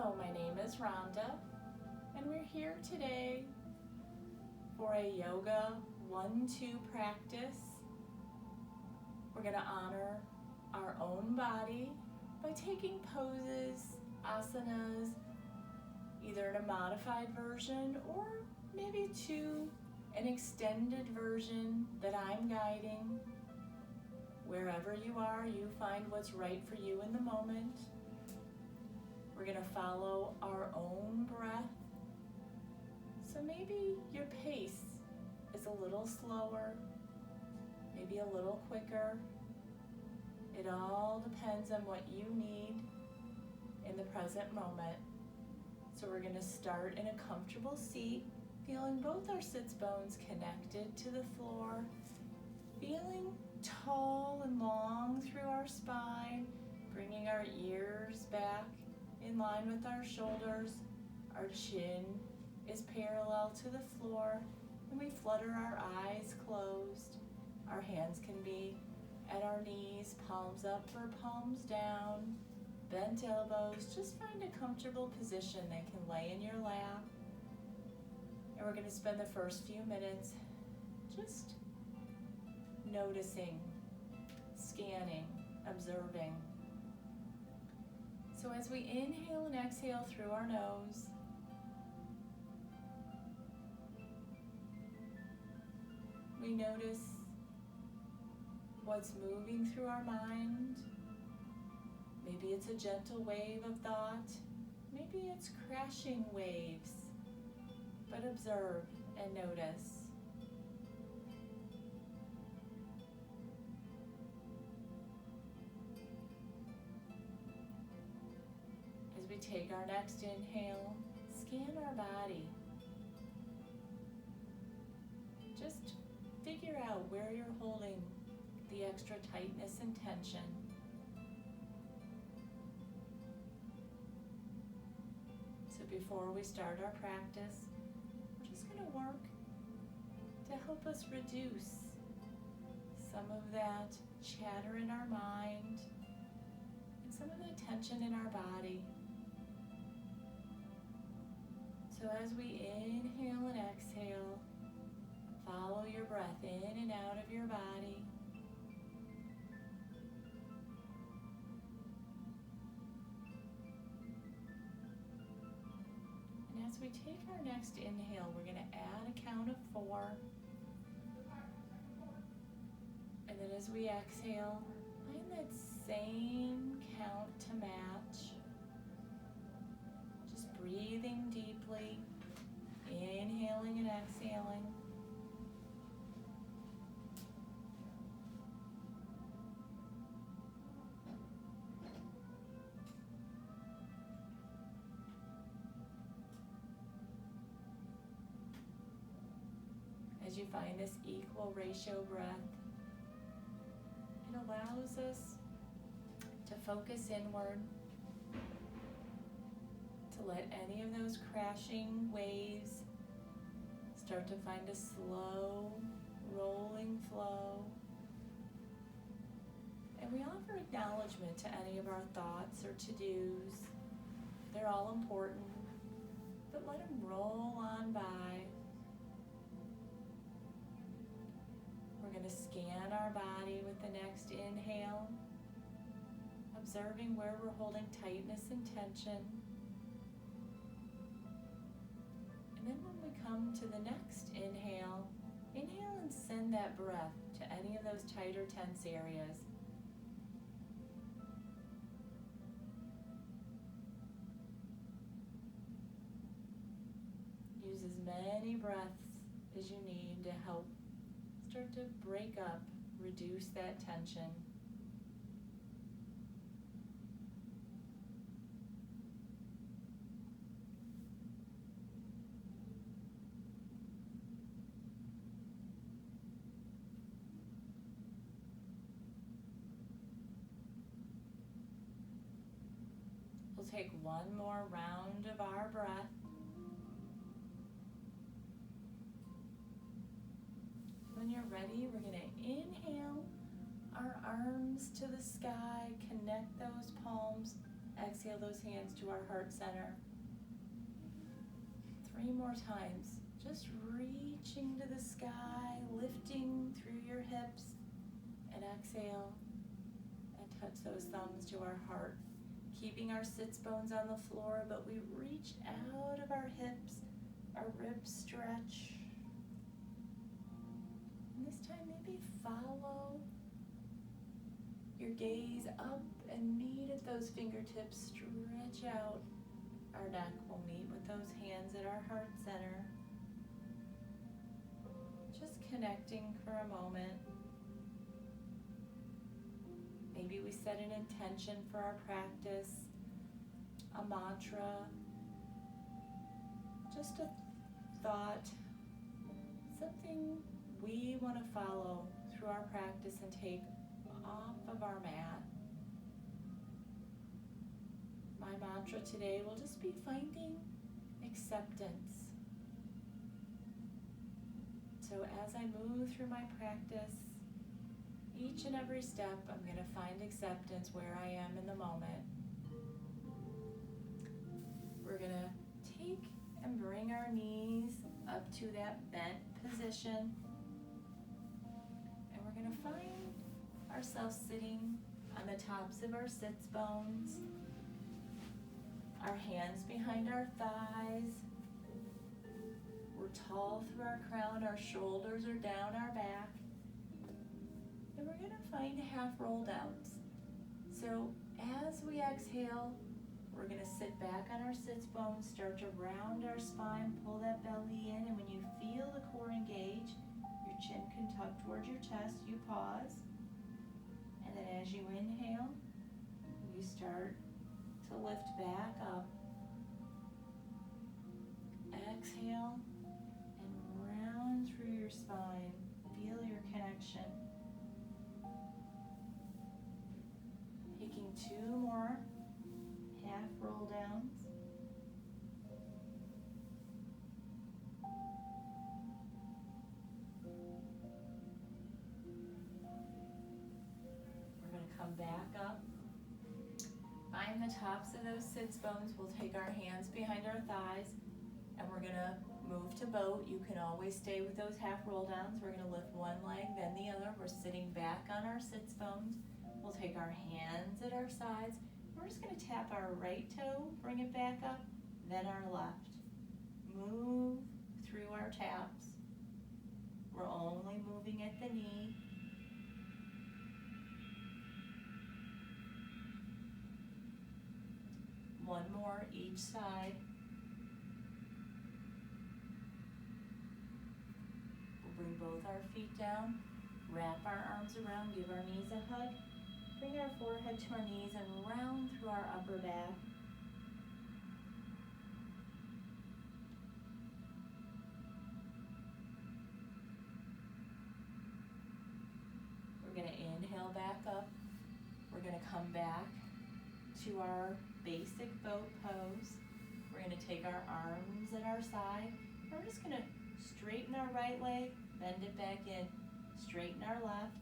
Hello, my name is Rhonda, and we're here today for a yoga 1-2 practice. We're going to honor our own body by taking poses, asanas, either in a modified version or maybe to an extended version that I'm guiding. Wherever you are, you find what's right for you in the moment. We're going to follow our own breath. So maybe your pace is a little slower, maybe a little quicker. It all depends on what you need in the present moment. So we're going to start in a comfortable seat, feeling both our sits bones connected to the floor, feeling tall and long through our spine, bringing our ears back in line with our shoulders. Our chin is parallel to the floor, and we flutter our eyes closed. Our hands can be at our knees, palms up or palms down, bent elbows. Just find a comfortable position that can lay in your lap. And we're going to spend the first few minutes just noticing, scanning, observing. So as we inhale and exhale through our nose, we notice what's moving through our mind. Maybe it's a gentle wave of thought. Maybe it's crashing waves. But observe and notice. As we take our next inhale, scan our body. Just figure out where you're holding the extra tightness and tension. So before we start our practice, we're just going to work to help us reduce some of that chatter in our mind and some of the tension in our body. So as we inhale and exhale, follow your breath in and out of your body. And as we take our next inhale, we're going to add a count of 4. And then as we exhale, find that same count to match. Just breathing deeply, inhaling and exhaling. As you find this equal ratio breath, it allows us to focus inward, to let any of those crashing waves start to find a slow, rolling flow. And we offer acknowledgement to any of our thoughts or to-dos. They're all important, but let them roll on by. We're going to scan our body with the next inhale, observing where we're holding tightness and tension. And then when we come to the next inhale, inhale and send that breath to any of those tight or tense areas. Use as many breaths as you need to help start to break up, reduce that tension. We'll take one more round of our breath. When you're ready, we're going to inhale our arms to the sky, connect those palms. Exhale. exhale those hands to our heart center. 3 more times. Just reaching to the sky, lifting through your hips, and exhale and touch those thumbs to our heart. Keeping our sits bones on the floor, but we reach out of our hips, our ribs stretch. And this time maybe follow your gaze up and meet at those fingertips, stretch out. Our neck will meet with those hands at our heart center. Just connecting for a moment. Maybe we set an intention for our practice, a mantra, just a thought, something we want to follow through our practice and take off of our mat. My mantra today will just be finding acceptance. So as I move through my practice, each and every step, I'm going to find acceptance where I am in the moment. We're going to take and bring our knees up to that bent position. And we're going to find ourselves sitting on the tops of our sits bones, our hands behind our thighs. We're tall through our crown, our shoulders are down our back. And we're going to find half roll downs. So as we exhale, we're going to sit back on our sits bones, start to round our spine, pull that belly in, and when you feel the core engage, your chin can tuck towards your chest, you pause. And then as you inhale, you start to lift back up. Exhale and round through your spine. Feel your connection. Taking 2 more half roll downs. We're going to come back up. Find the tops of those sits bones. We'll take our hands behind our thighs and we're going to move to boat. You can always stay with those half roll downs. We're going to lift one leg, then the other. We're sitting back on our sits bones. We'll take our hands at our sides. We're just going to tap our right toe, bring it back up, then our left. Move through our taps. We're only moving at the knee. One more each side. We'll bring both our feet down, wrap our arms around, give our knees a hug. Bring our forehead to our knees and round through our upper back. We're going to inhale back up. We're going to come back to our basic boat pose. We're going to take our arms at our side. We're just going to straighten our right leg, bend it back in, straighten our left.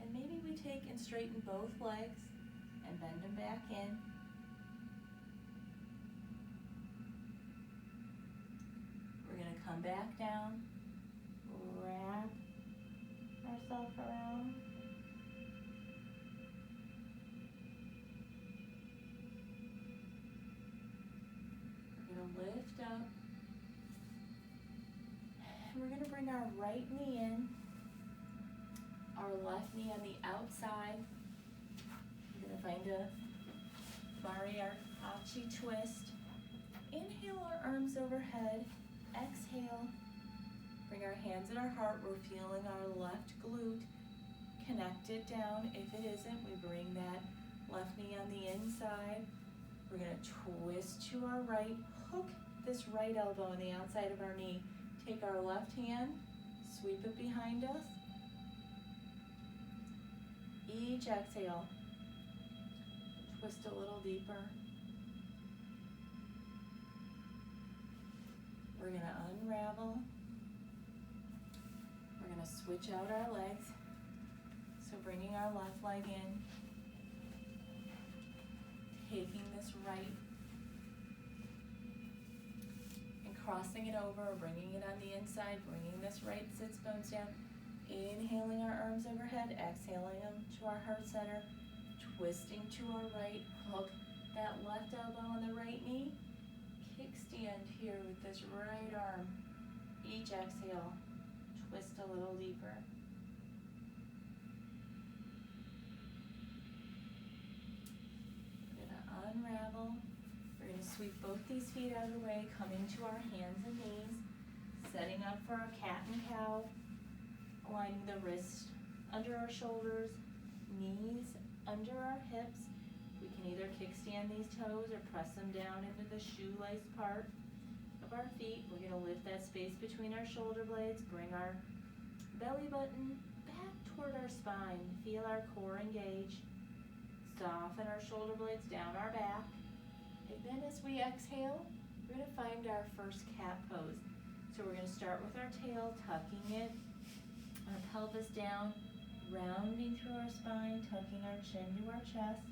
And maybe we take and straighten both legs and bend them back in. We're going to come back down, wrap ourselves around. We're going to lift up. And we're going to bring our right knee in, our left knee on the outside. We're going to find a Mariachi twist. Inhale our arms overhead. Exhale. Bring our hands at our heart. We're feeling our left glute connected down. If it isn't, we bring that left knee on the inside. We're going to twist to our right. Hook this right elbow on the outside of our knee. Take our left hand, sweep it behind us. Each exhale, twist a little deeper. We're going to unravel. We're going to switch out our legs. So our left leg in, taking this right and crossing it over, bringing it on the inside, bringing this right sits bones down, inhaling our arms overhead, exhaling them to our heart center, twisting to our right, hook that left elbow on the right knee, kickstand here with this right arm. Each exhale, twist a little deeper. We're gonna unravel. We're gonna sweep both these feet out of the way, coming to our hands and knees, setting up for our cat and cow, aligning the wrists under our shoulders, knees under our hips. We can either kickstand these toes or press them down into the shoelace part of our feet. We're gonna lift that space between our shoulder blades, bring our belly button back toward our spine. Feel our core engage. Soften our shoulder blades down our back. And then as we exhale, we're gonna find our first cat pose. So we're gonna start with our tail, tucking it, our pelvis down, rounding through our spine, tucking our chin to our chest.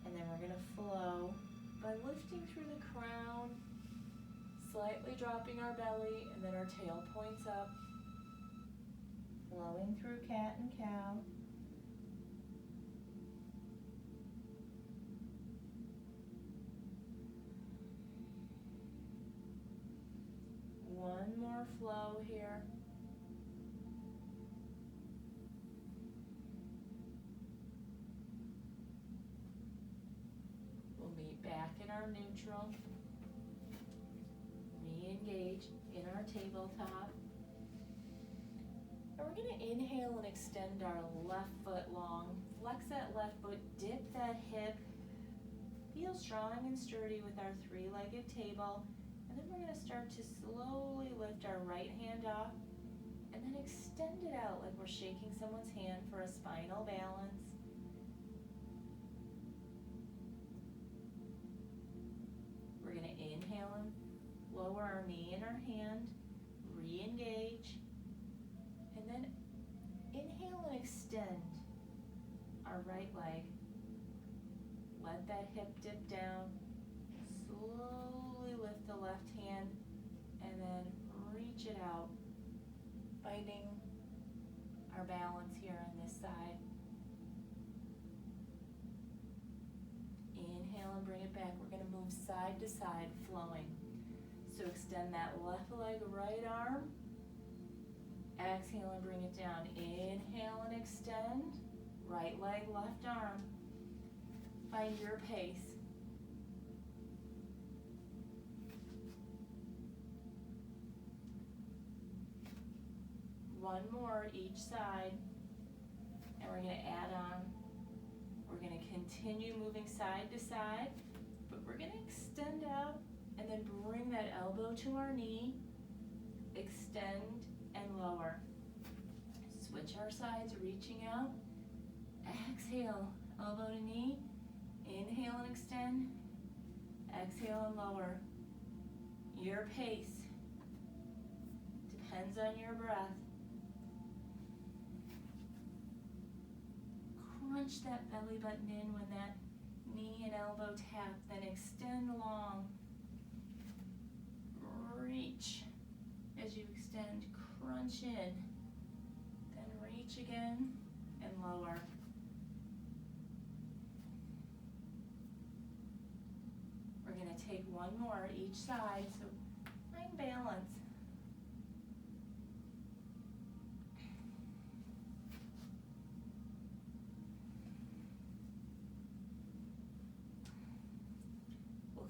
And then we're gonna flow by lifting through the crown, slightly dropping our belly, and then our tail points up, flowing through cat and cow. One more flow here. We'll meet back in our neutral. Re-engage in our tabletop. And we're going to inhale and extend our left foot long. Flex that left foot, dip that hip. Feel strong and sturdy with our three-legged table. And then we're going to start to slowly lift our right hand off and then extend it out like we're shaking someone's hand for a spinal balance. We're going to inhale and lower our knee in our hand, re-engage, and then inhale and extend our right leg. Let that hip dip down. Slowly lift the left hand and then reach it out, finding our balance here on this side. Inhale and bring it back. We're going to move side to side, flowing. So extend that left leg, right arm. Exhale and bring it down. Inhale and extend. Right leg, left arm. Find your pace. One more each side, and we're going to add on. We're going to continue moving side to side, but we're going to extend out and then bring that elbow to our knee, extend and lower. Switch our sides, reaching out. Exhale, elbow to knee. Inhale and extend. Exhale and lower. Your pace. Depends on your breath. Crunch that belly button in when that knee and elbow tap, then extend long. Reach as you extend, crunch in, then reach again and lower. We're going to take one more each side, so find balance.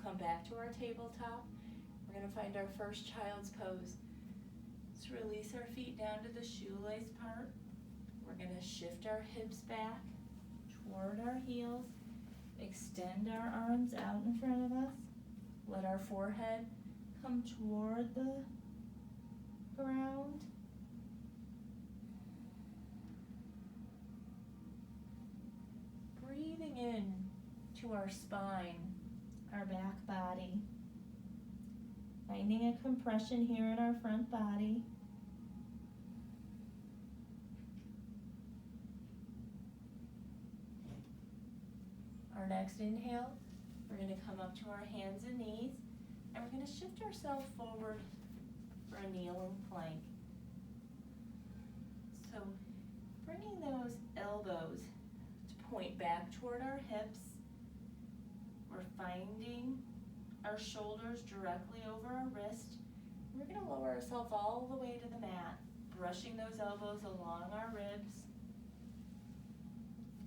Come back to our tabletop. We're going to find our first child's pose. Let's release our feet down to the shoelace part. We're going to shift our hips back toward our heels. Extend our arms out in front of us. Let our forehead come toward the ground. Breathing in to our spine, our back body. Finding a compression here in our front body. Our next inhale, we're going to come up to our hands and knees, and we're going to shift ourselves forward for a kneeling plank. So bringing those elbows to point back toward our hips, we're finding our shoulders directly over our wrist. We're going to lower ourselves all the way to the mat, brushing those elbows along our ribs.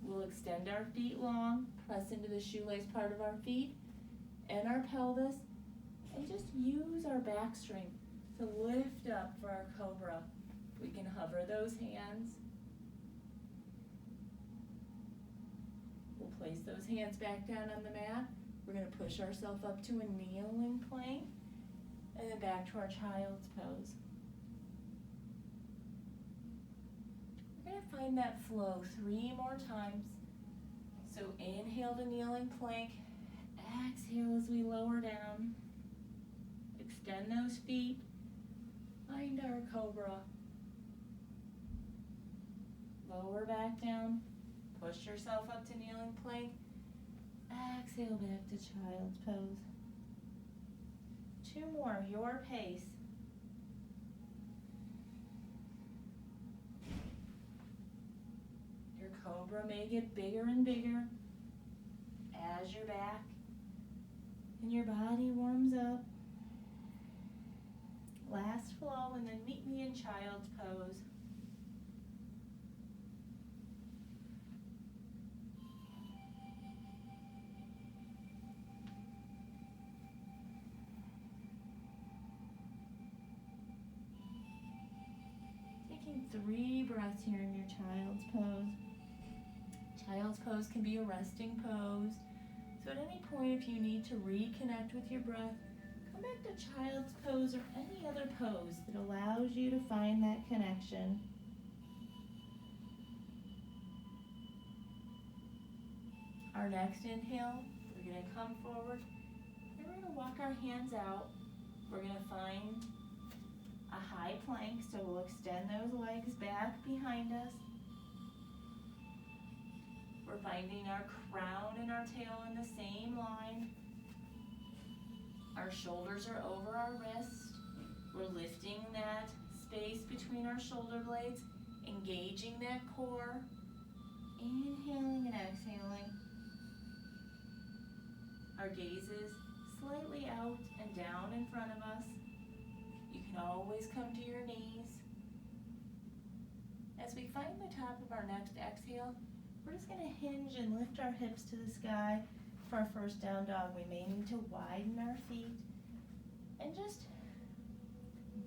We'll extend our feet long, press into the shoelace part of our feet and our pelvis, and just use our back strength to lift up for our cobra. We can hover those hands. We'll place those hands back down on the mat. We're going to push ourselves up to a kneeling plank, and then back to our child's pose. We're going to find that flow 3 more times. So inhale to kneeling plank, exhale as we lower down. Extend those feet, find our cobra. Lower back down, push yourself up to kneeling plank. Exhale back to child's pose. 2 more, your pace. Your cobra may get bigger and bigger as your back and your body warms up. Last flow, and then meet me in child's pose. Taking 3 breaths here in your child's pose. Child's pose can be a resting pose. So at any point, if you need to reconnect with your breath, come back to child's pose or any other pose that allows you to find that connection. Our next inhale, we're going to come forward and we're going to walk our hands out. We're going to find a high plank, so we'll extend those legs back behind us. We're finding our crown and our tail in the same line. Our shoulders are over our wrist. We're lifting that space between our shoulder blades, engaging that core, inhaling and exhaling. Our gaze is slightly out and down in front of us. You can always come to your knees. As we find the top of our next exhale, we're just going to hinge and lift our hips to the sky for our first down dog. We may need to widen our feet and just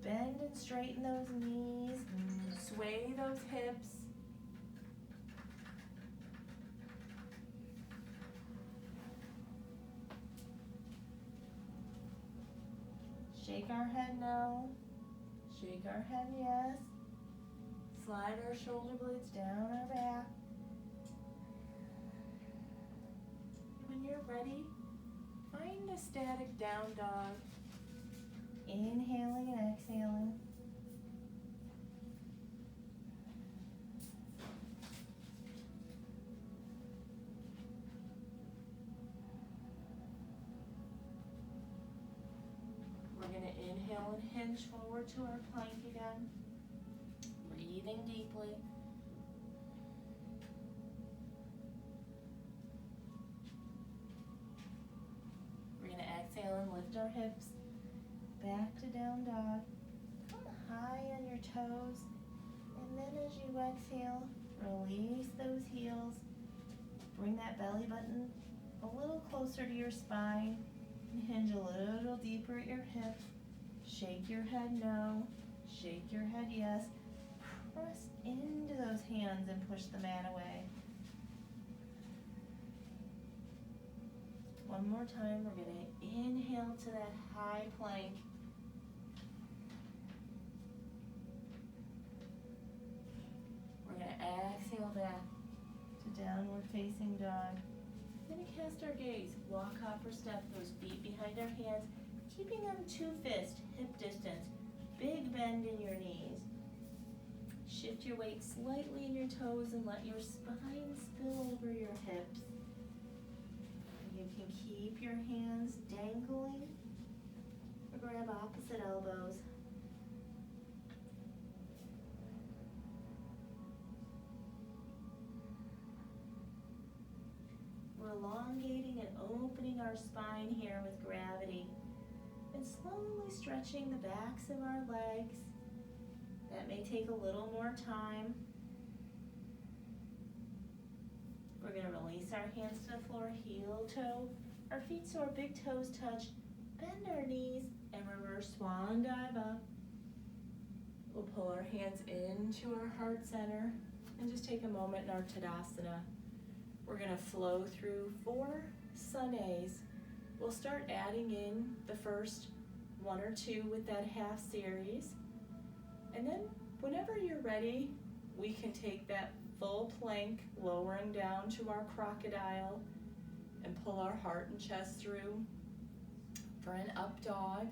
bend and straighten those knees, sway those hips. Shake our head no, shake our head yes. Slide our shoulder blades down our back. When you're ready, find a static down dog. Inhaling and exhaling. We're going to inhale and hinge forward to our plank again. Breathing deeply. We're going to exhale and lift our hips back to down dog. Come high on your toes, and then as you exhale, release those heels. Bring that belly button a little closer to your spine and hinge a little deeper at your hip. Shake your head no, shake your head yes. Press into those hands and push the mat away. One more time, we're going to inhale to that high plank. We're going to exhale back to downward facing dog. Then we cast our gaze, walk, hop, or step, those feet behind our hands, keeping them 2 fist, hip distance, big bend in your knees. Shift your weight slightly in your toes and let your spine spill over your hips. You can keep your hands dangling or grab opposite elbows. We're elongating and opening our spine here with gravity and slowly stretching the backs of our legs. That may take a little more time. We're going to release our hands to the floor, heel toe, our feet so our big toes touch. Bend our knees and reverse swan dive up. We'll pull our hands into our heart center and just take a moment in our Tadasana. We're going to flow through 4 sun A's. We'll start adding in the first 1 or 2 with that half series. And then whenever you're ready, we can take that full plank, lowering down to our crocodile and pull our heart and chest through for an up dog.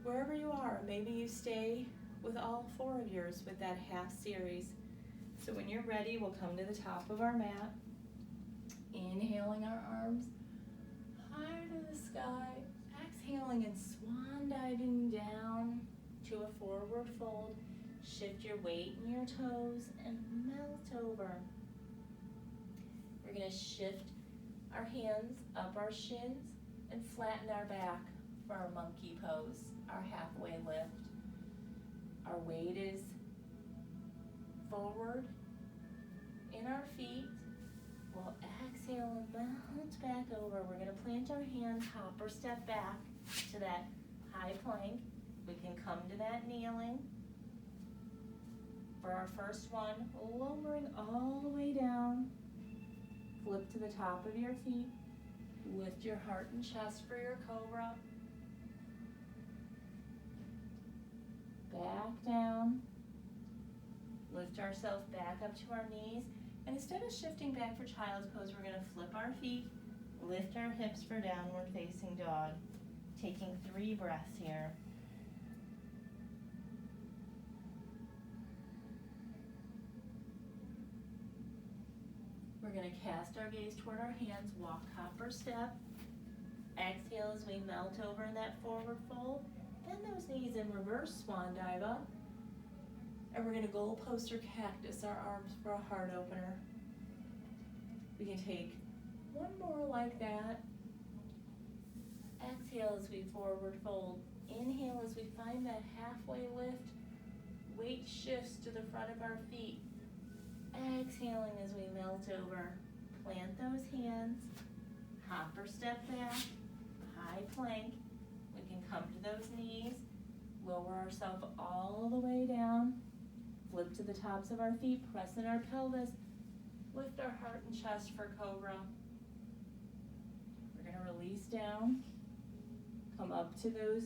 Wherever you are, maybe you stay with all 4 of yours with that half series. So when you're ready, we'll come to the top of our mat, inhaling our arms high to the sky, exhaling and swan diving down to a forward fold. Shift your weight in your toes and melt over. We're going to shift our hands up our shins and flatten our back for our monkey pose, our halfway lift. Our weight is forward in our feet. We'll exhale and melt back over. We're going to plant our hands, hop or step back to that high plank. We can come to that kneeling. For our first one, lowering all the way down. Flip to the top of your feet. Lift your heart and chest for your cobra. Back down. Lift ourselves back up to our knees. And instead of shifting back for child's pose, we're going to flip our feet, lift our hips for downward facing dog. Taking 3 breaths here. We're going to cast our gaze toward our hands, walk, hop, or step. Exhale as we melt over in that forward fold. Bend those knees and reverse swan dive up. And we're going to goal post or cactus our arms for a heart opener. We can take 1 more like that. Exhale as we forward fold. Inhale as we find that halfway lift. Weight shifts to the front of our feet. Exhaling as we melt over. Plant those hands. Hop or step back. High plank. We can come to those knees. Lower ourselves all the way down. Flip to the tops of our feet. Press in our pelvis. Lift our heart and chest for cobra. We're going to release down. Come up to those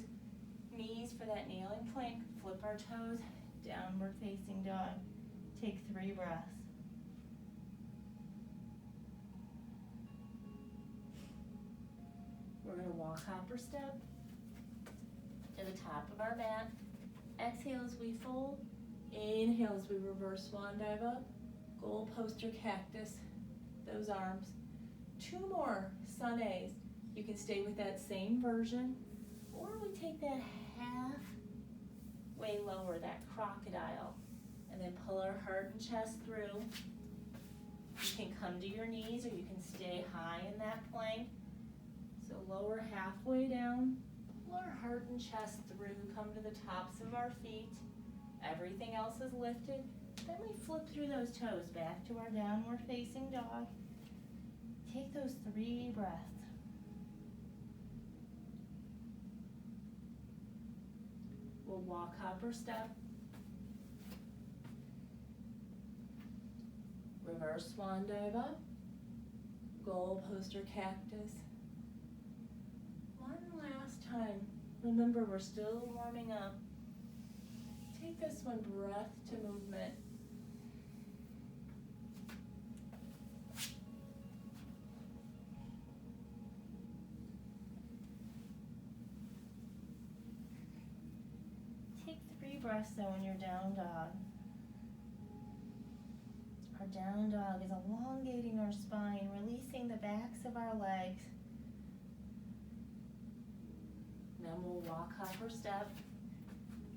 knees for that kneeling plank. Flip our toes. Downward facing dog. Take 3 breaths. We're going to walk, hop, or step to the top of our mat. Exhale as we fold. Inhale as we reverse swan dive up. Goal poster cactus, those arms. 2 more sun A's. You can stay with that same version, or we take that half way lower, that crocodile, and then pull our heart and chest through. You can come to your knees or you can stay high in that plank. So lower halfway down, pull our heart and chest through, come to the tops of our feet. Everything else is lifted. Then we flip through those toes back to our downward facing dog. Take those 3 breaths. We'll walk, hop, or step. Reverse swan dive up. Goal poster cactus. One last time. Remember, we're still warming up. Take this one breath to movement. Take 3 breaths though in your down dog. Our down dog is elongating our spine, releasing the backs of our legs. Then we'll walk hopper step.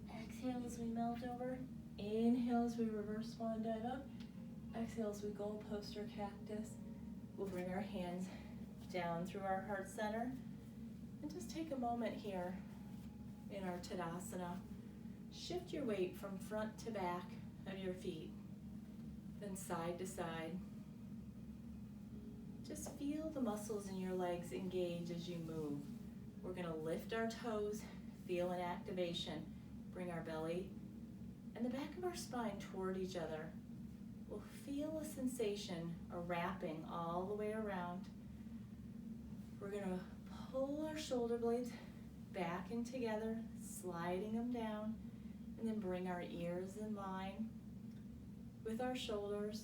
Exhale as we melt over. Inhale as we reverse swan dive up. Exhale as we goal post or cactus. We'll bring our hands down through our heart center. And just take a moment here in our Tadasana. Shift your weight from front to back of your feet, then side to side. Just feel the muscles in your legs engage as you move. We're going to lift our toes, feel an activation. Bring our belly and the back of our spine toward each other. We'll feel a sensation, a wrapping all the way around. We're going to pull our shoulder blades back and together, sliding them down, and then bring our ears in line with our shoulders.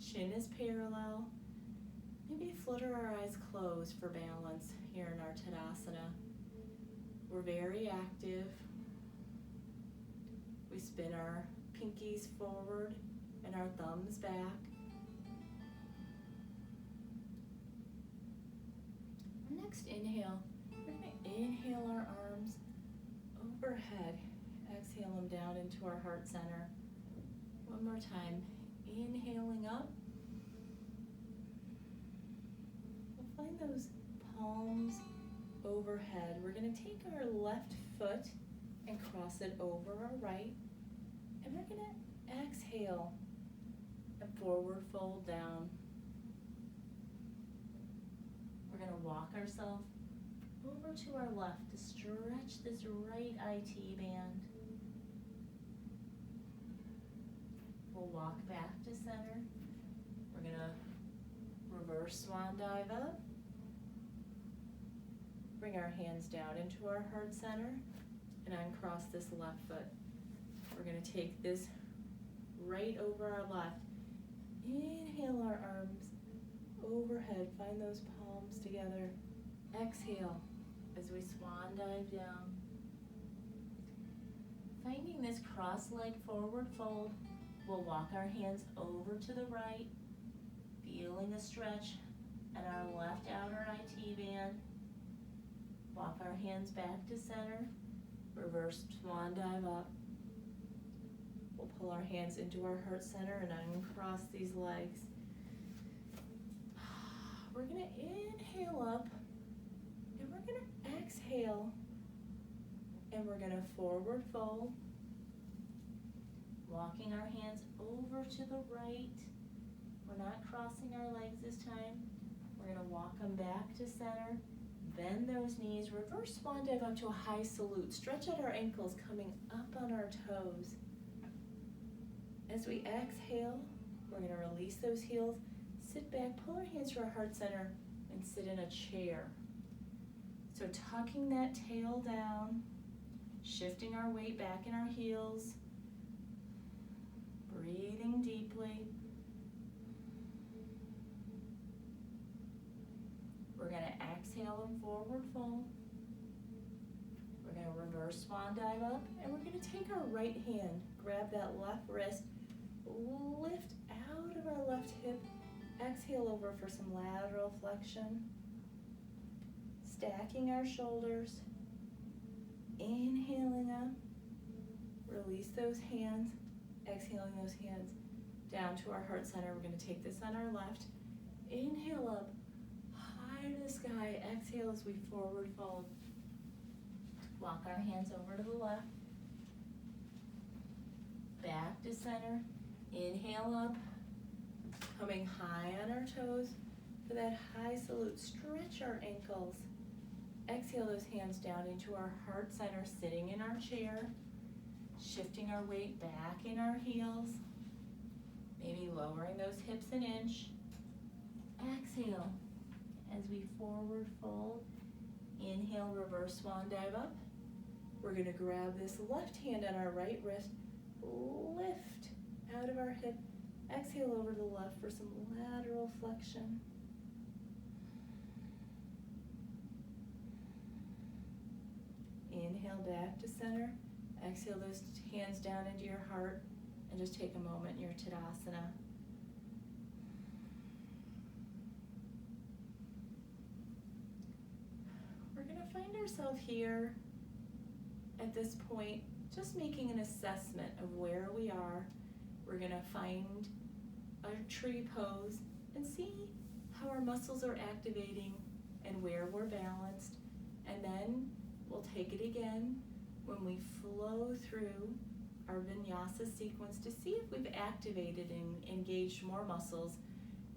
Chin is parallel. Maybe flutter our eyes closed for balance here in our Tadasana. We're very active. We spin our pinkies forward and our thumbs back. Next inhale, we're going to inhale our arms overhead. Exhale them down into our heart center. One more time. Inhaling up. We'll find those palms overhead. We're going to take our left foot and cross it over our right. And we're going to exhale and forward fold down. We're going to walk ourselves over to our left to stretch this right IT band. We'll walk back to center. We're going to reverse swan dive up. Bring our hands down into our heart center and uncross this left foot. We're going to take this right over our left. Inhale our arms overhead. Find those palms together. Exhale as we swan dive down. Finding this cross leg forward fold, we'll walk our hands over to the right, feeling a stretch at our left outer IT band. Walk our hands back to center, reverse swan dive up. We'll pull our hands into our heart center and uncross these legs. We're going to inhale up, and we're going to exhale, and we're going to forward fold. Walking our hands over to the right. We're not crossing our legs this time. We're going to walk them back to center. Bend those knees. Reverse swan dive up to a high salute. Stretch out our ankles, coming up on our toes. As we exhale, we're going to release those heels. Sit back, pull our hands to our heart center, and sit in a chair. So tucking that tail down, shifting our weight back in our heels, breathing deeply. We're going to exhale and forward fold. We're going to reverse swan dive up, and we're going to take our right hand, grab that left wrist, lift out of our left hip, exhale over for some lateral flexion. Stacking our shoulders, inhaling up, release those hands, exhaling those hands down to our heart center. We're going to take this on our left. Inhale up, high to the sky. Exhale as we forward fold. Walk our hands over to the left. Back to center. Inhale up, coming high on our toes for that high salute. Stretch our ankles. Exhale those hands down into our heart center, sitting in our chair. Shifting our weight back in our heels. Maybe lowering those hips an inch. Exhale as we forward fold. Inhale, reverse swan dive up. We're going to grab this left hand on our right wrist. Lift out of our hip. Exhale over to the left for some lateral flexion. Inhale back to center. Exhale those hands down into your heart and just take a moment in your Tadasana. find ourselves here at this point, just making an assessment of where we are. We're gonna find our tree pose and see how our muscles are activating and where we're balanced. And then we'll take it again when we flow through our vinyasa sequence to see if we've activated and engaged more muscles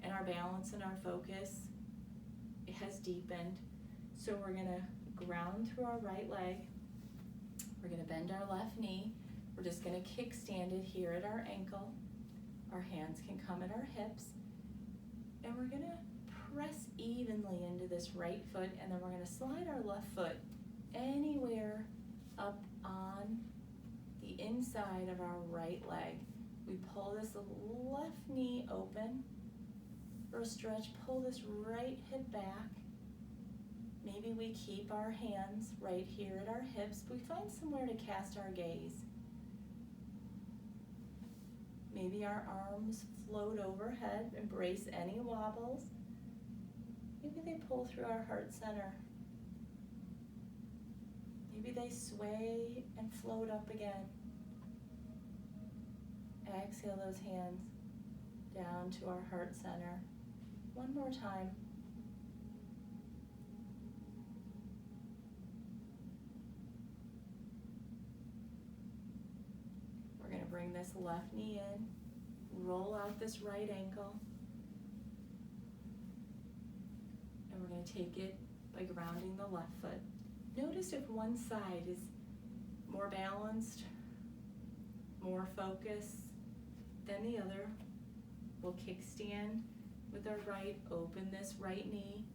and our balance and our focus has deepened. So we're gonna ground through our right leg. We're gonna bend our left knee. We're just gonna kickstand it here at our ankle. Our hands can come at our hips. And we're gonna press evenly into this right foot, and then we're gonna slide our left foot anywhere up on the inside of our right leg. We pull this left knee open for a stretch, pull this right hip back. Maybe we keep our hands right here at our hips, but we find somewhere to cast our gaze. Maybe our arms float overhead, embrace any wobbles. Maybe they pull through our heart center. Maybe they sway and float up again. Exhale those hands down to our heart center. One more time. We're going to bring this left knee in, roll out this right ankle, and we're going to take it by grounding the left foot. Notice if one side is more balanced, more focused than the other. We'll kickstand with our right, open this right knee,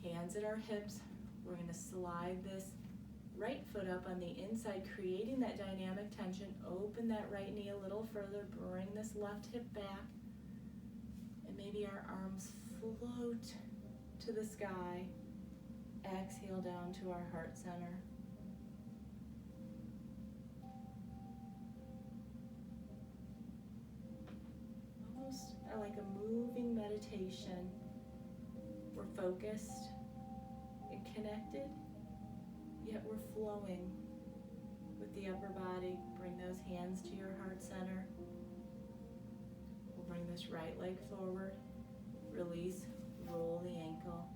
hands at our hips. We're going to slide this right foot up on the inside, creating that dynamic tension. Open that right knee a little further, bring this left hip back, and maybe our arms float to the sky. Exhale down to our heart center. Almost like a moving meditation. We're focused and connected, yet we're flowing with the upper body. Bring those hands to your heart center. We'll bring this right leg forward. Release, roll the ankle.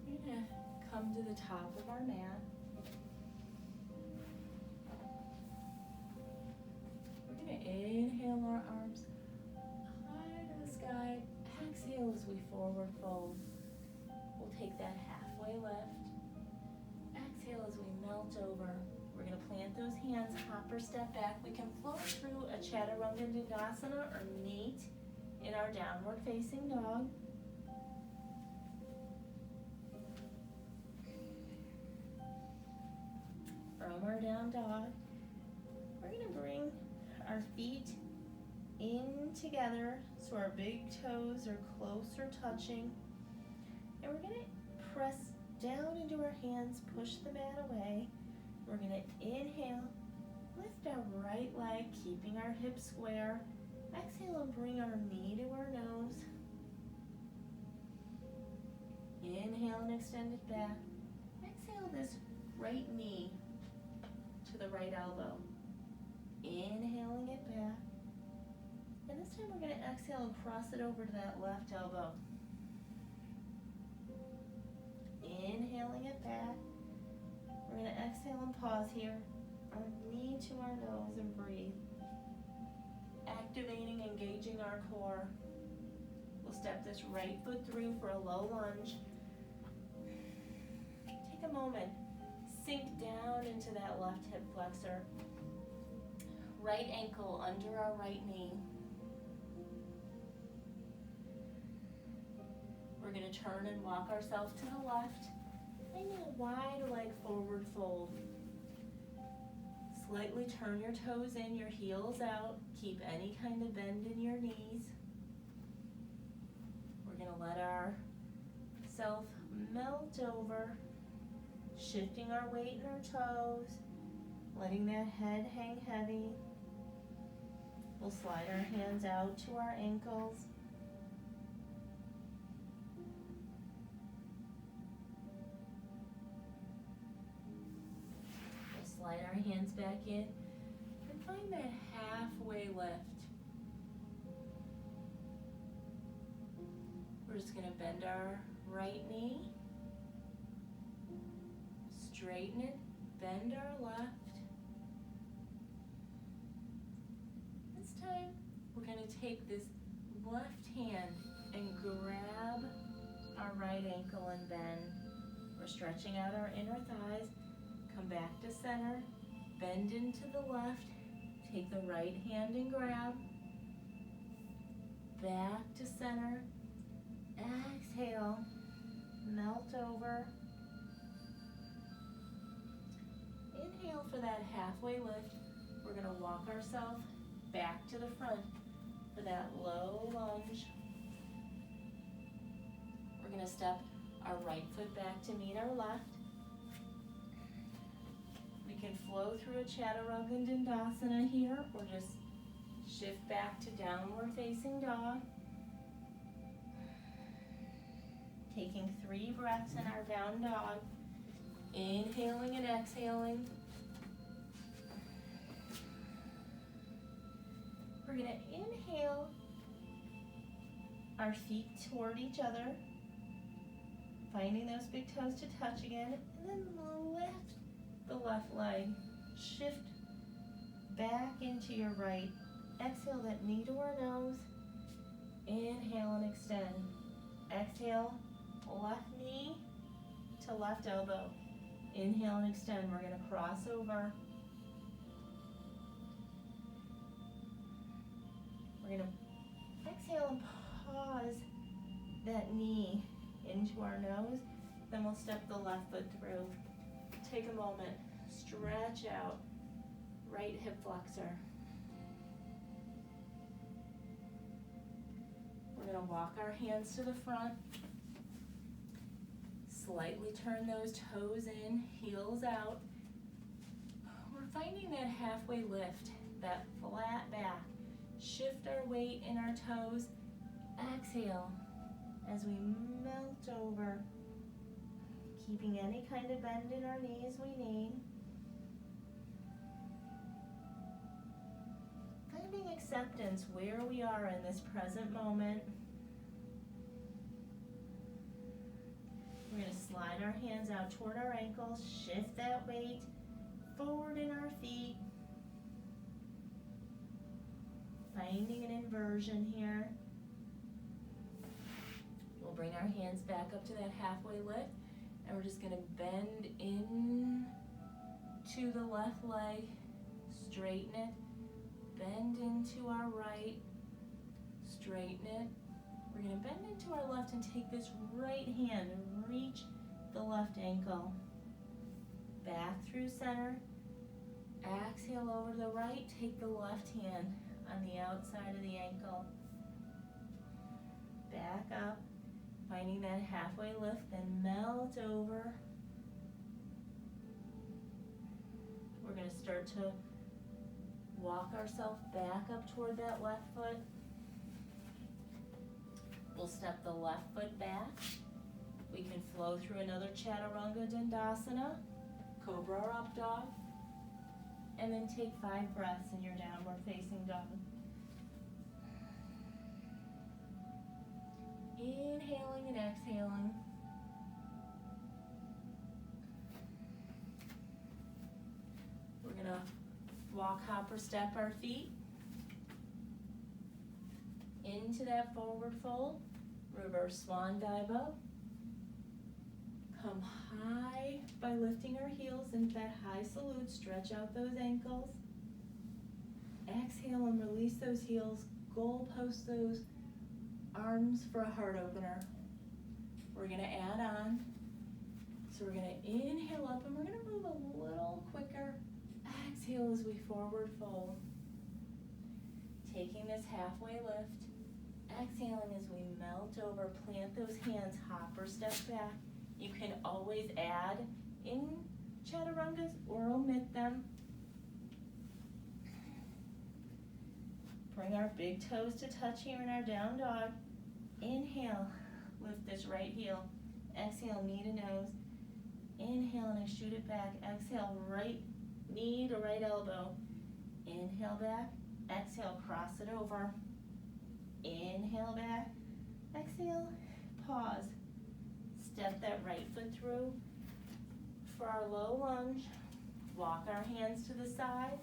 We're going to come to the top of our mat. We're going to inhale our arms high to the sky. Exhale as we forward fold. We'll take that halfway lift. Exhale as we melt over. We're going to plant those hands, hop or step back. We can float through a chaturanga dandasana or meet in our downward facing dog. From our down dog, we're going to bring our feet in together so our big toes are closer touching. And we're going to press down into our hands, push the mat away. We're going to inhale, lift our right leg, keeping our hips square. Exhale and bring our knee to our nose. Inhale and extend it back. Exhale this right knee to the right elbow. Inhaling it back. And this time we're going to exhale and cross it over to that left elbow. Inhaling it back. We're going to exhale and pause here. Our knee to our nose and breathe. Activating, engaging our core. We'll step this right foot through for a low lunge. Take a moment. Sink down into that left hip flexor. Right ankle under our right knee. We're going to turn and walk ourselves to the left. Finding a wide leg forward fold. Slightly turn your toes in, your heels out. Keep any kind of bend in your knees. We're going to let ourself melt over. Shifting our weight in our toes. Letting that head hang heavy. We'll slide our hands out to our ankles. We'll slide our hands back in and find that halfway lift. We're just going to bend our right knee, straighten it, bend our left. This time, we're going to take this left hand and grab our right ankle and bend. We're stretching out our inner thighs. Come back to center, bend into the left, take the right hand and grab. Back to center, exhale, melt over. Inhale for that halfway lift. We're going to walk ourselves back to the front for that low lunge. We're going to step our right foot back to meet our left. We can flow through a Chaturanga Dandasana here, or just shift back to downward facing dog. Taking 3 breaths in our down dog. Inhaling and exhaling. We're going to inhale our feet toward each other, finding those big toes to touch again, and then lift the left leg. Shift back into your right. Exhale that knee to our nose. Inhale and extend. Exhale, left knee to left elbow. Inhale and extend. We're going to cross over. We're going to exhale and pause that knee into our nose. Then we'll step the left foot through. Take a moment. Stretch out. Right hip flexor. We're going to walk our hands to the front. Slightly turn those toes in, heels out. We're finding that halfway lift, that flat back. Shift our weight in our toes. Exhale as we melt over, keeping any kind of bend in our knees we need. Finding acceptance where we are in this present moment. We're going to slide our hands out toward our ankles, shift that weight forward in our feet. Finding an inversion here. We'll bring our hands back up to that halfway lift, and we're just going to bend in to the left leg, straighten it, bend into our right, straighten it. We're going to bend into our left and take this right hand and reach the left ankle. Back through center. Exhale over to the right. Take the left hand on the outside of the ankle. Back up. Finding that halfway lift, then melt over. We're going to start to walk ourselves back up toward that left foot. We'll step the left foot back. We can flow through another Chaturanga Dandasana, Cobra or Up Dog, and then take 5 breaths in your downward facing dog. Inhaling and exhaling. We're gonna walk, hop, or step our feet into that forward fold, reverse swan dive up. Come high by lifting our heels into that high salute, stretch out those ankles. Exhale and release those heels, goalpost those arms for a heart opener. We're gonna add on. So we're gonna inhale up and we're gonna move a little quicker. Exhale as we forward fold. Taking this halfway lift. Exhaling as we melt over, plant those hands, hop or step back. You can always add in Chaturangas or omit them. bring our big toes to touch here in our down dog. Inhale, lift this right heel. Exhale, knee to nose. Inhale and shoot it back. Exhale, right knee to right elbow. Inhale back. Exhale, cross it over. Inhale back. Exhale, pause. Step that right foot through. For our low lunge, walk our hands to the side.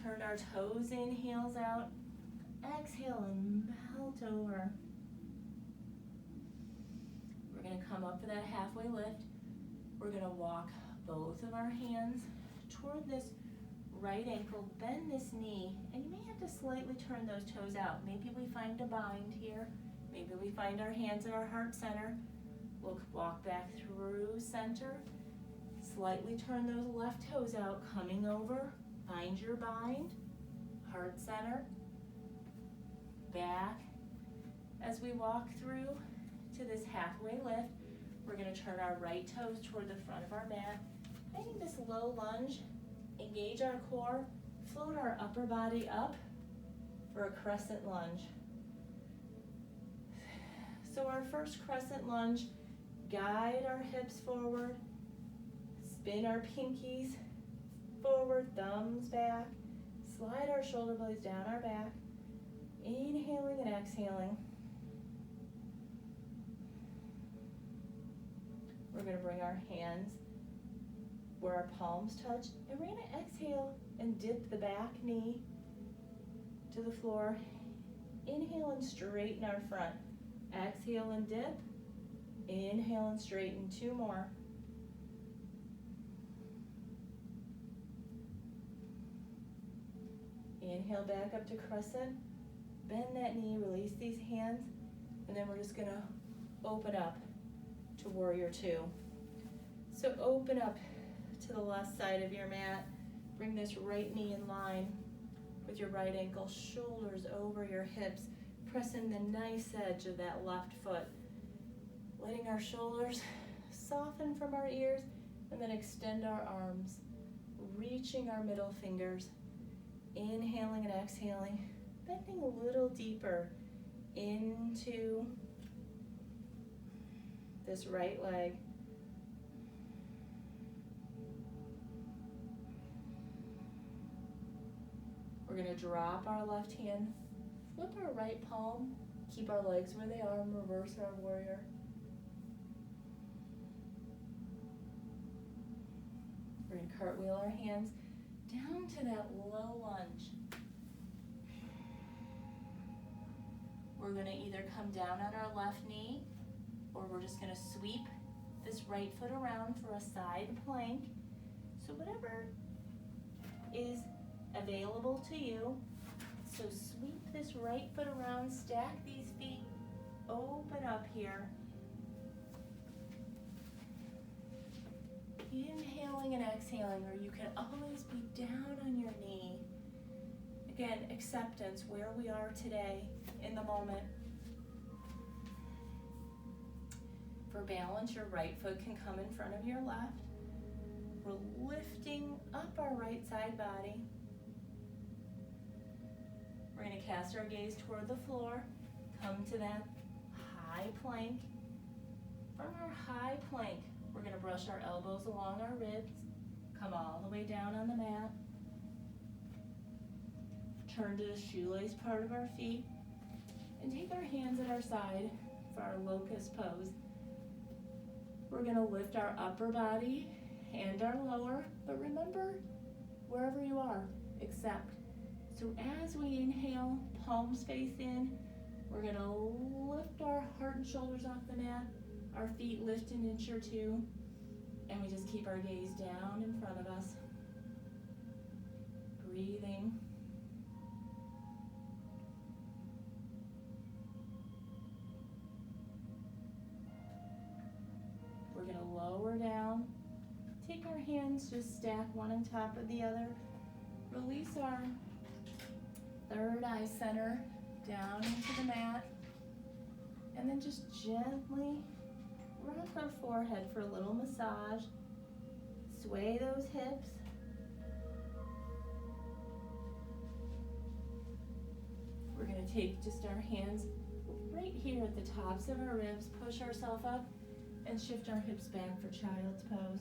Turn our toes in, heels out. Exhale and melt over. We're going to come up for that halfway lift. We're going to walk both of our hands toward this right ankle, bend this knee, and you may have to slightly turn those toes out. Maybe we find a bind here. Maybe we find our hands at our heart center. We'll walk back through center. Slightly turn those left toes out, coming over. Find your bind, heart center, back. As we walk through to this halfway lift, we're going to turn our right toes toward the front of our mat. Finding this low lunge, engage our core, float our upper body up for a crescent lunge. So our first crescent lunge, guide our hips forward, spin our pinkies forward, thumbs back, slide our shoulder blades down our back, inhaling and exhaling. We're going to bring our hands where our palms touch, and we're going to exhale and dip the back knee to the floor. Inhale and straighten our front. Exhale and dip. Inhale and straighten. 2 more. Inhale back up to crescent. Bend that knee, release these hands, and then we're just going to open up to warrior 2. So open up to the left side of your mat. Bring this right knee in line with your right ankle, shoulders over your hips. Press in the nice edge of that left foot. Letting our shoulders soften from our ears, and then extend our arms, reaching our middle fingers. Inhaling and exhaling, bending a little deeper into this right leg. We're going to drop our left hand, flip our right palm, keep our legs where they are, and reverse our warrior. We're going to cartwheel our hands down to that low lunge. We're going to either come down on our left knee, or we're just going to sweep this right foot around for a side plank. So whatever is available to you. So sweep this right foot around, stack these feet, open up here. Inhaling and exhaling, or you can always be down on your knee. Again, acceptance, where we are today in the moment. For balance, your right foot can come in front of your left. We're lifting up our right side body. We're going to cast our gaze toward the floor, come to that high plank. From our high plank, we're going to brush our elbows along our ribs, come all the way down on the mat. Turn to the shoelace part of our feet, and take our hands at our side for our locust pose. We're going to lift our upper body and our lower, but remember, wherever you are, accept. So as we inhale, palms face in, we're going to lift our heart and shoulders off the mat, our feet lift an inch or 2, and we just keep our gaze down in front of us. Breathing. We're going to lower down. Take our hands, just stack one on top of the other. Release our third eye center down into the mat. And then just gently rock our forehead for a little massage. Sway those hips. We're gonna take just our hands right here at the tops of our ribs, push ourselves up, and shift our hips back for child's pose.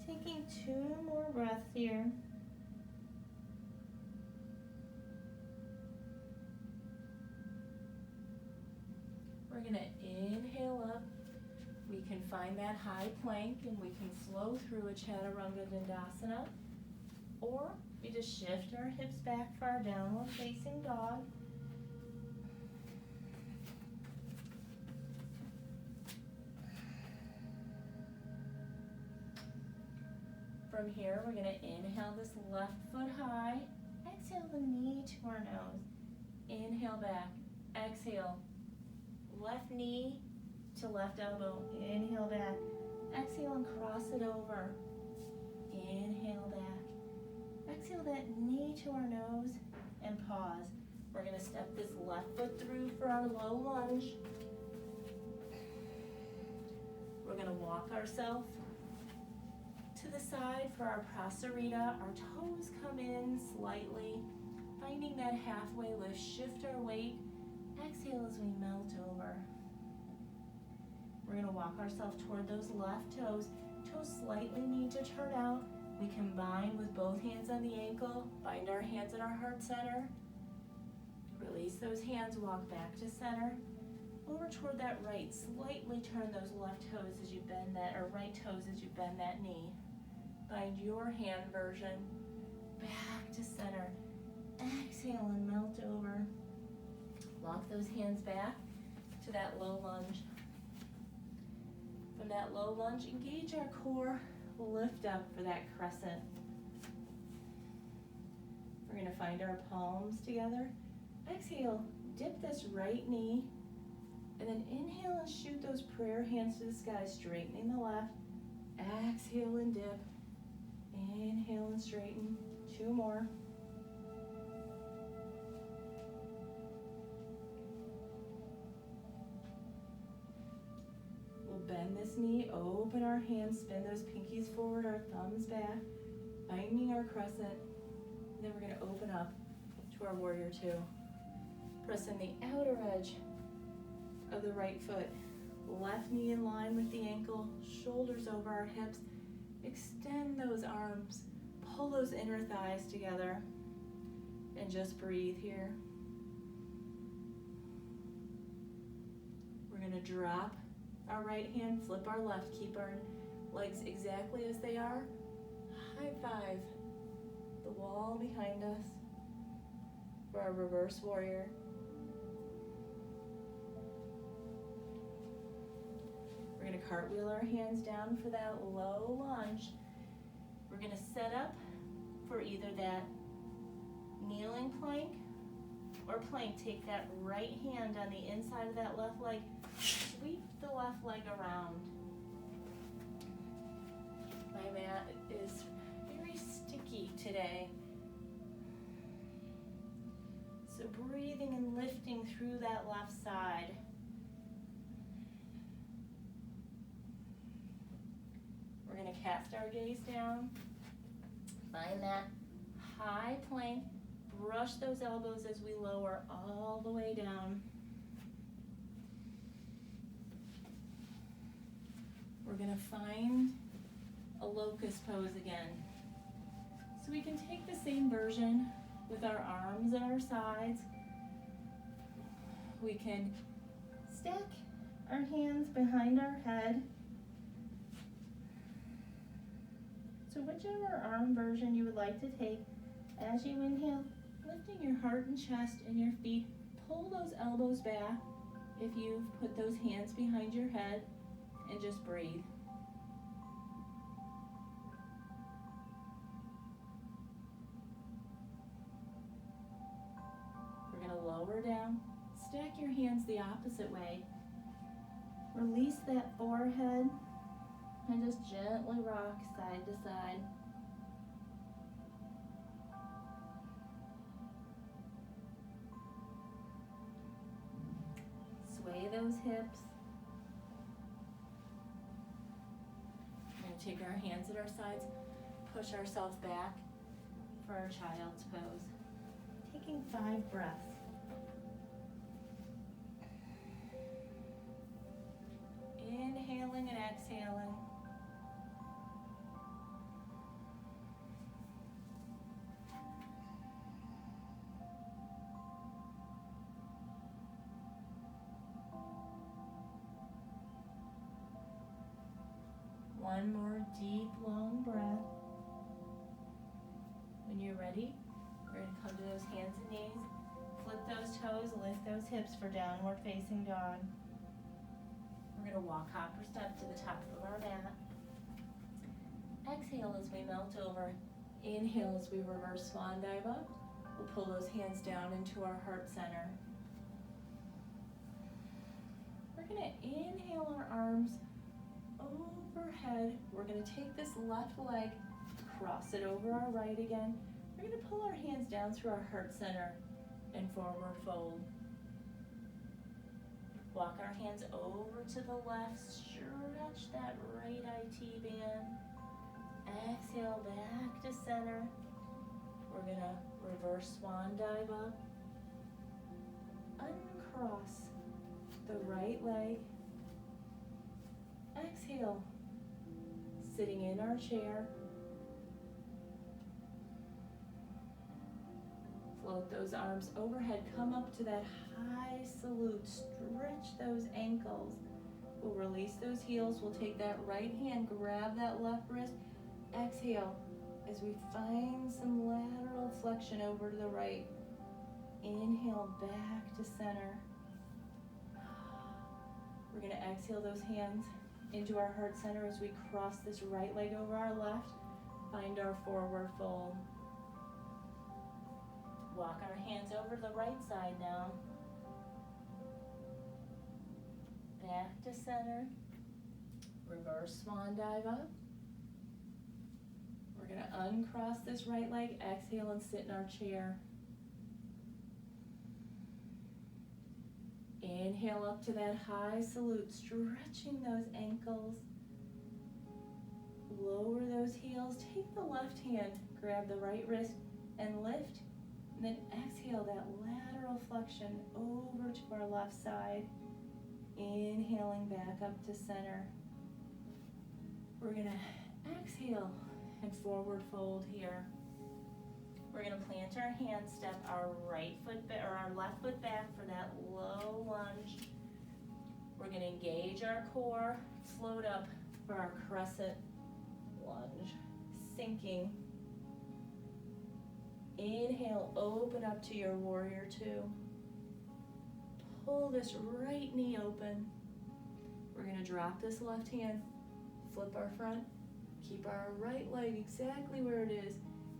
Taking 2 more breaths here. We're gonna inhale up. We can find that high plank and we can flow through a Chaturanga Dandasana, Or we just shift our hips back for our downward facing dog. From here, we're gonna inhale this left foot high. Exhale the knee to our nose. Inhale back, exhale. Left knee to left elbow. Inhale back. Exhale and cross it over. Inhale back. Exhale that knee to our nose and pause. We're gonna step this left foot through for our low lunge. We're gonna walk ourselves to the side for our Prasarita. Our toes come in slightly, finding that halfway lift. Shift our weight. Exhale as we melt over. We're gonna walk ourselves toward those left toes. Toes slightly need to turn out. We combine with both hands on the ankle, bind our hands at our heart center. Release those hands, walk back to center. Over toward that right, slightly turn those left toes as you bend that, or right toes as you bend that knee. Find your hand version, back to center. Exhale and melt over. Walk those hands back to that low lunge. From that low lunge, engage our core, lift up for that crescent. We're gonna find our palms together. Exhale, dip this right knee, and then inhale and shoot those prayer hands to the sky, straightening the left. Exhale and dip. Inhale and straighten. 2 more. We'll bend this knee, open our hands, spin those pinkies forward, our thumbs back, finding our crescent. And then we're gonna open up to our warrior 2. Press in the outer edge of the right foot. Left knee in line with the ankle, shoulders over our hips. Extend those arms, pull those inner thighs together, and just breathe here. We're gonna drop our right hand, flip our left, keep our legs exactly as they are. High five the wall behind us for our reverse warrior. We're gonna cartwheel our hands down for that low lunge. We're gonna set up for either that kneeling plank or plank. Take that right hand on the inside of that left leg, sweep the left leg around. My mat is very sticky today. So breathing and lifting through that left side. We're gonna cast our gaze down, find that high plank, brush those elbows as we lower all the way down. We're gonna find a locust pose again. So we can take the same version with our arms at our sides. We can Stack our hands behind our head. So whichever arm version you would like to take, as you inhale, lifting your heart and chest and your feet, pull those elbows back if you've put those hands behind your head, and just breathe. We're gonna lower down, stack your hands the opposite way. Release that forehead and just gently rock side to side. Sway those hips. And gonna take our hands at our sides, push ourselves back. For our child's pose. Taking 5 breaths. Inhaling and exhaling. One more deep, long breath. When you're ready, we're going to come to those hands and knees. Flip those toes, lift those hips for downward facing dog. We're going to walk hopper step to the top of our mat. Exhale as we melt over. Inhale as we reverse swan dive up. We'll pull those hands down into our heart center. We're going to inhale our arms overhead. We're going to take this left leg, cross it over our right again. We're going to pull our hands down through our heart center and forward fold. Walk our hands over to the left, stretch that right IT band. Exhale back to center. We're going to reverse swan dive up. Uncross the right leg. Exhale, sitting in our chair. Float those arms overhead, come up to that high salute, stretch those ankles. We'll release those heels, we'll take that right hand, grab that left wrist, exhale as we find some lateral flexion over to the right. Inhale back to center. We're going to exhale those hands into our heart center as we cross this right leg over our left, find our forward fold. Walk our hands over to the right side now. Back to center. Reverse swan dive up. We're going to uncross this right leg, exhale and sit in our chair. Inhale up to that high salute, stretching those ankles. Lower those heels, take the left hand, grab the right wrist and lift. And then exhale that lateral flexion over to our left side. Inhaling back up to center. We're going to exhale and forward fold here. We're going to plant our hands, step our our left foot back for that low lunge. We're going to engage our core, float up for our crescent lunge, sinking. Inhale, open up to your warrior two. Pull this right knee open. We're going to drop this left hand, flip our front, keep our right leg exactly where it is.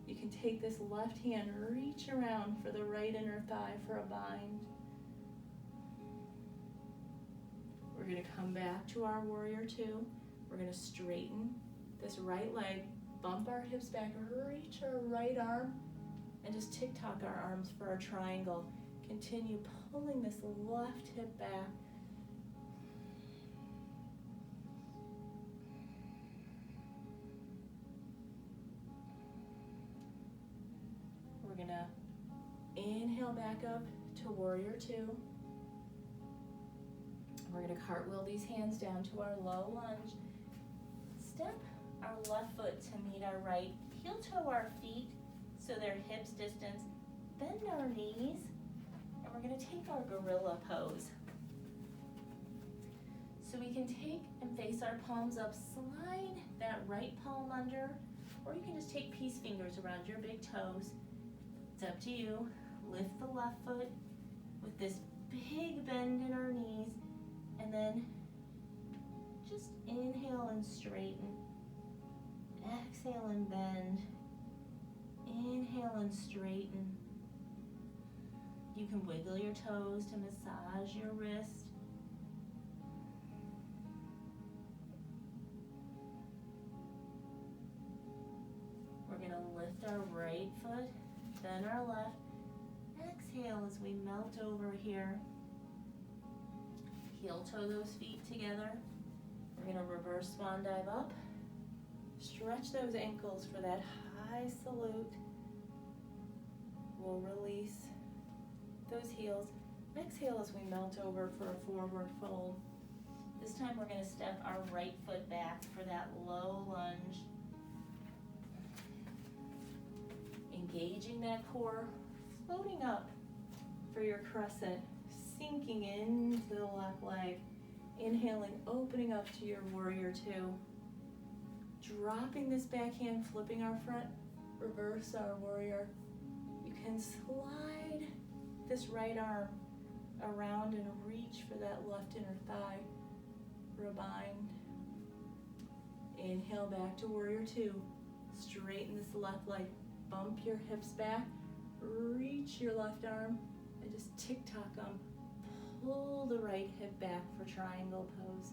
You can take this left hand, reach around for the right inner thigh for a bind. We're going to come back to our warrior two. We're going to straighten this right leg, bump our hips back, reach our right arm, and just tick-tock our arms for our triangle. Continue pulling this left hip back. We're gonna inhale back up to warrior two. We're gonna cartwheel these hands down to our low lunge. Step our left foot to meet our right. Heel toe our feet so they're hips distance. Bend our knees, and we're gonna take our gorilla pose. So we can take and face our palms up, slide that right palm under, or you can just take peace fingers around your big toes. It's up to you. Lift the left foot with this big bend in our knees, and then just inhale and straighten. Exhale and bend. Inhale and straighten. You can wiggle your toes to massage your wrist. We're going to lift our right foot, then our left. Exhale as we melt over here. Heel toe those feet together. We're going to reverse swan dive up. Stretch those ankles for that high salute. We'll release those heels. Exhale as we melt over for a forward fold. This time we're going to step our right foot back for that low lunge. Engaging that core, floating up for your crescent, sinking into the left leg. Inhaling, opening up to your warrior two. Dropping this backhand, flipping our front, reverse our warrior. You can slide this right arm around and reach for that left inner thigh. Rebind. Inhale back to warrior two. Straighten this left leg. Bump your hips back. Reach your left arm and just tick-tock them. Pull the right hip back for triangle pose.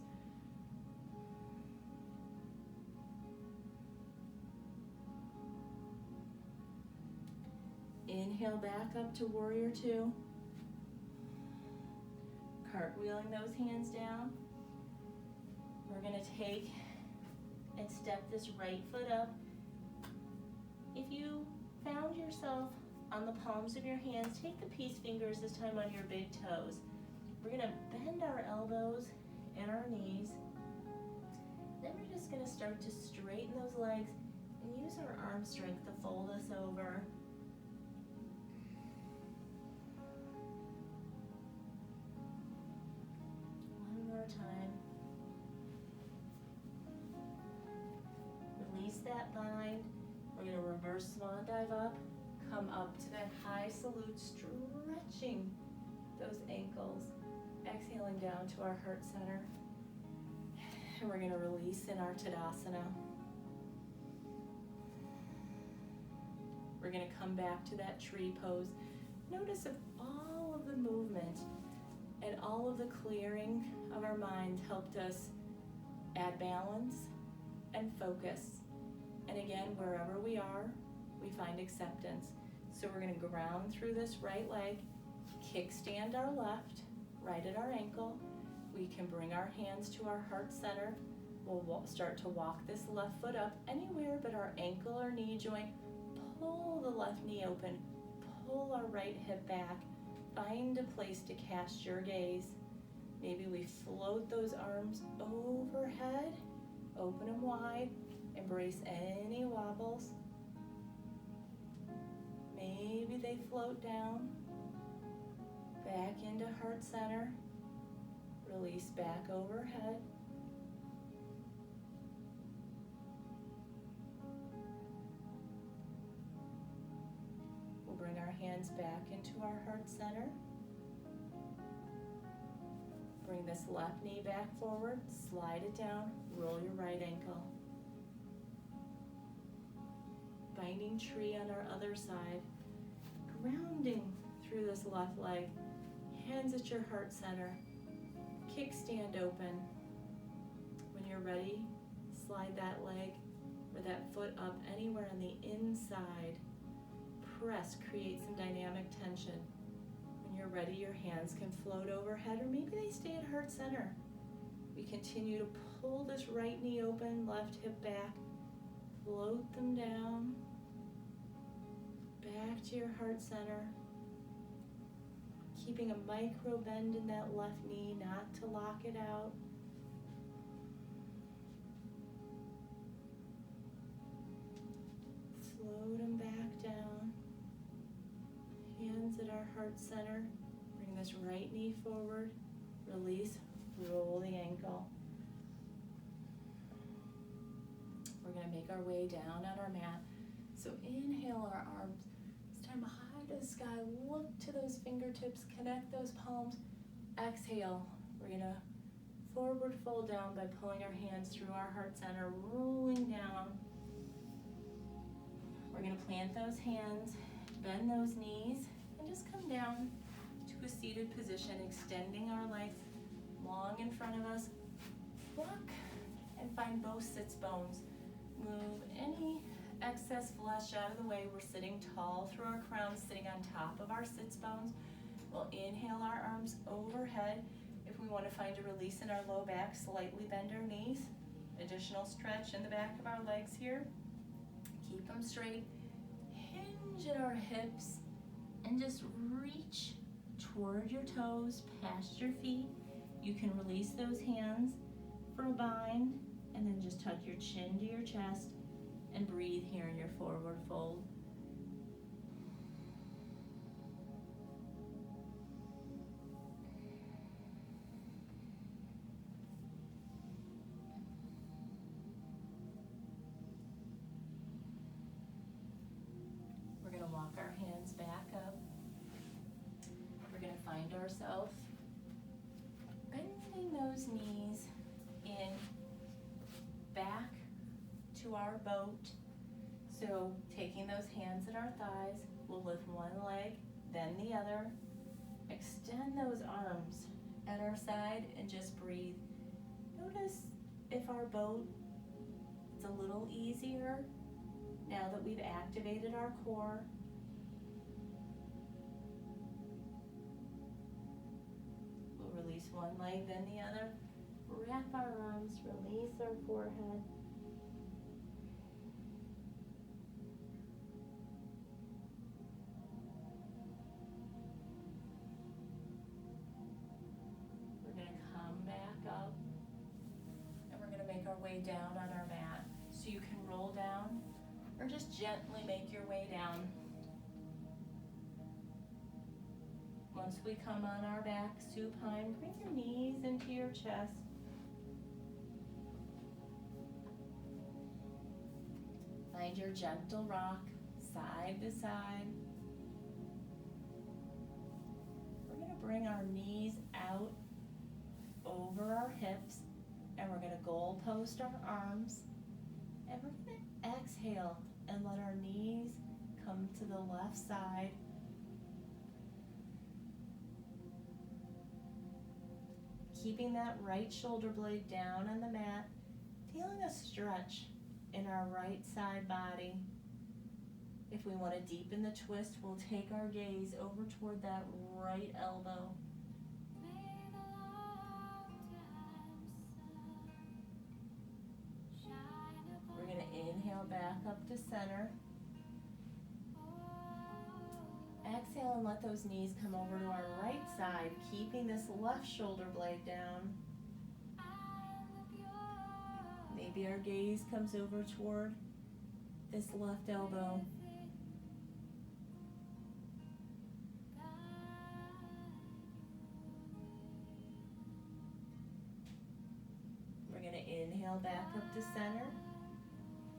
Inhale back up to warrior two. Cartwheeling those hands down. We're going to take and step this right foot up. If you found yourself on the palms of your hands, take the peace fingers this time on your big toes. We're going to bend our elbows and our knees. Then we're just going to start to straighten those legs and use our arm strength to fold us over. One more time. Release that bind. We're going to reverse swan dive up, come up to that high salute, stretching those ankles. Exhaling down to our heart center. And we're going to release in our Tadasana. We're going to come back to that tree pose. Notice if all of the movement and all of the clearing of our mind helped us add balance and focus. And again, wherever we are, we find acceptance. So we're going to ground through this right leg, kickstand our left, right at our ankle. We can bring our hands to our heart center. We'll start to walk this left foot up anywhere but our ankle or knee joint. Pull the left knee open. Pull our right hip back. Find a place to cast your gaze. Maybe we float those arms overhead. Open them wide. Embrace any wobbles. Maybe they float down. Back into heart center. Release back overhead. We'll bring our hands back into our heart center. Bring this left knee back forward, slide it down, roll your right ankle. Binding tree on our other side, grounding through this left leg. Hands at your heart center. Kickstand open. When you're ready, slide that leg or that foot up anywhere on the inside. Press, create some dynamic tension. When you're ready, your hands can float overhead or maybe they stay at heart center. We continue to pull this right knee open, left hip back. Float them down. Back to your heart center. Keeping a micro bend in that left knee, not to lock it out. Float them back down. Hands at our heart center. Bring this right knee forward. Release, roll the ankle. We're going to make our way down on our mat. So inhale our arms. This time high to the sky. Look to those fingertips. Connect those palms. Exhale. We're going to forward fold down by pulling our hands through our heart center, rolling down. We're going to plant those hands, bend those knees, and just come down to a seated position, extending our legs long in front of us. Walk and find both sits bones. Move any excess flesh out of the way. We're sitting tall through our crown, sitting on top of our sits bones. We'll inhale our arms overhead. If we want to find a release in our low back, slightly bend our knees. Additional stretch in the back of our legs here. Keep them straight. Hinge at our hips and just reach toward your toes, past your feet. You can release those hands for a bind and then just tuck your chin to your chest and breathe here in your forward fold. We're going to walk our hands back up. We're going to find ourselves bending those knees in back to our boat. So taking those hands at our thighs, we'll lift one leg, then the other. Extend those arms at our side and just breathe. Notice if our boat is a little easier now that we've activated our core. We'll release one leg, then the other. Wrap our arms, release our forehead. We're going to come back up and we're going to make our way down on our mat. So you can roll down or just gently make your way down. Once we come on our back, supine, bring your knees into your chest. Find your gentle rock, side to side. We're going to bring our knees out over our hips, and we're going to goal post our arms, and we're going to exhale and let our knees come to the left side. Keeping that right shoulder blade down on the mat, feeling a stretch in our right side body. If we want to deepen the twist, we'll take our gaze over toward that right elbow. We're going to inhale back up to center. Exhale and let those knees come over to our right side, keeping this left shoulder blade down. Maybe our gaze comes over toward this left elbow. We're going to inhale back up to center.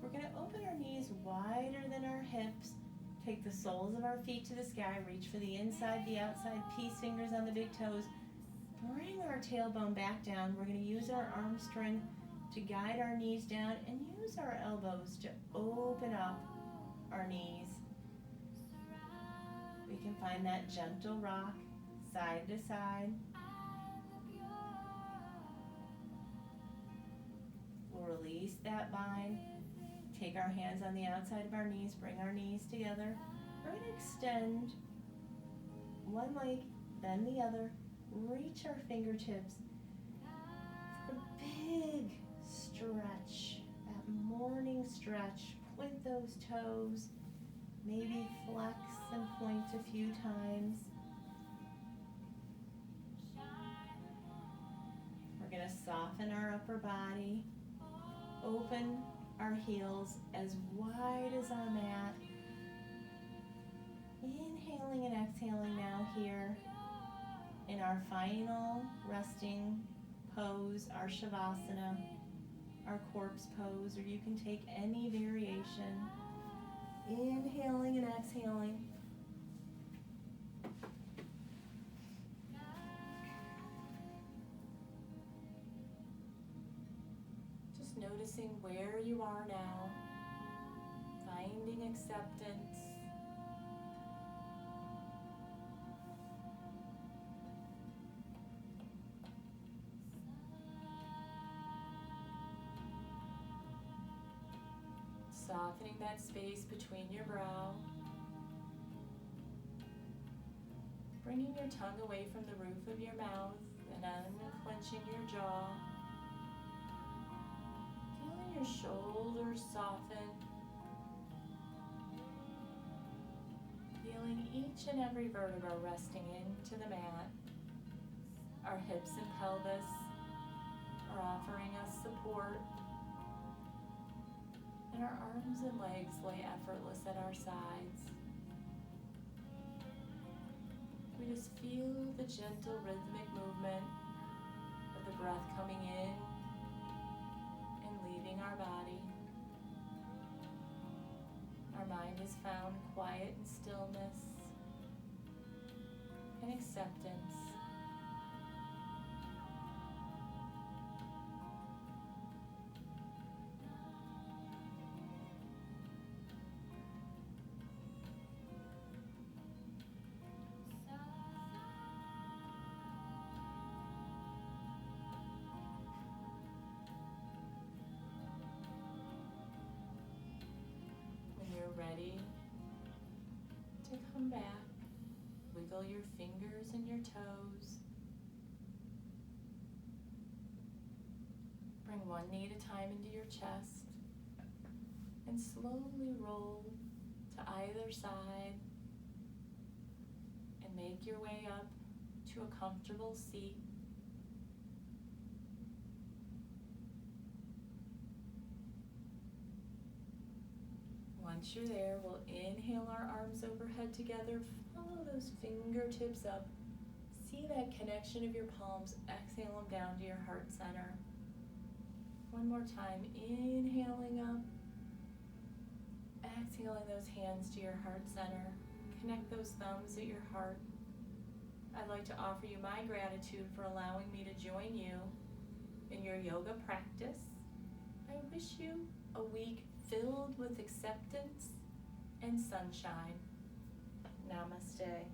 We're going to open our knees wider than our hips. Take the soles of our feet to the sky. Reach for the inside, the outside. Peace fingers on the big toes. Bring our tailbone back down. We're going to use our arm strength to guide our knees down and use our elbows to open up our knees. We can find that gentle rock side to side. We'll release that bind. Take our hands on the outside of our knees, bring our knees together. We're going to extend one leg, then the other. Reach our fingertips for a big stretch, that morning stretch. Point those toes, maybe flex and point a few times. We're going to soften our upper body, open our heels as wide as our mat. Inhaling and exhaling now here in our final resting pose, our Shavasana, our corpse pose, or you can take any variation. Inhaling and exhaling. Just noticing where you are now, finding acceptance. Softening that space between your brow. Bringing your tongue away from the roof of your mouth and unclenching your jaw. shoulders soften. Feeling each and every vertebra resting into the mat. Our hips and pelvis are offering us support. And our arms and legs lay effortless at our sides. We just feel the gentle rhythmic movement of the breath coming in and leaving our body. Our mind is found quiet and stillness and acceptance. Ready to come back, wiggle your fingers and your toes. Bring one knee at a time into your chest and slowly roll to either side and make your way up to a comfortable seat. Once you're there, we'll inhale our arms overhead together. Follow those fingertips up. See that connection of your palms. Exhale them down to your heart center. One more time. Inhaling up. Exhaling those hands to your heart center. Connect those thumbs at your heart. I'd like to offer you my gratitude for allowing me to join you in your yoga practice. I wish you a week filled with acceptance and sunshine. Namaste.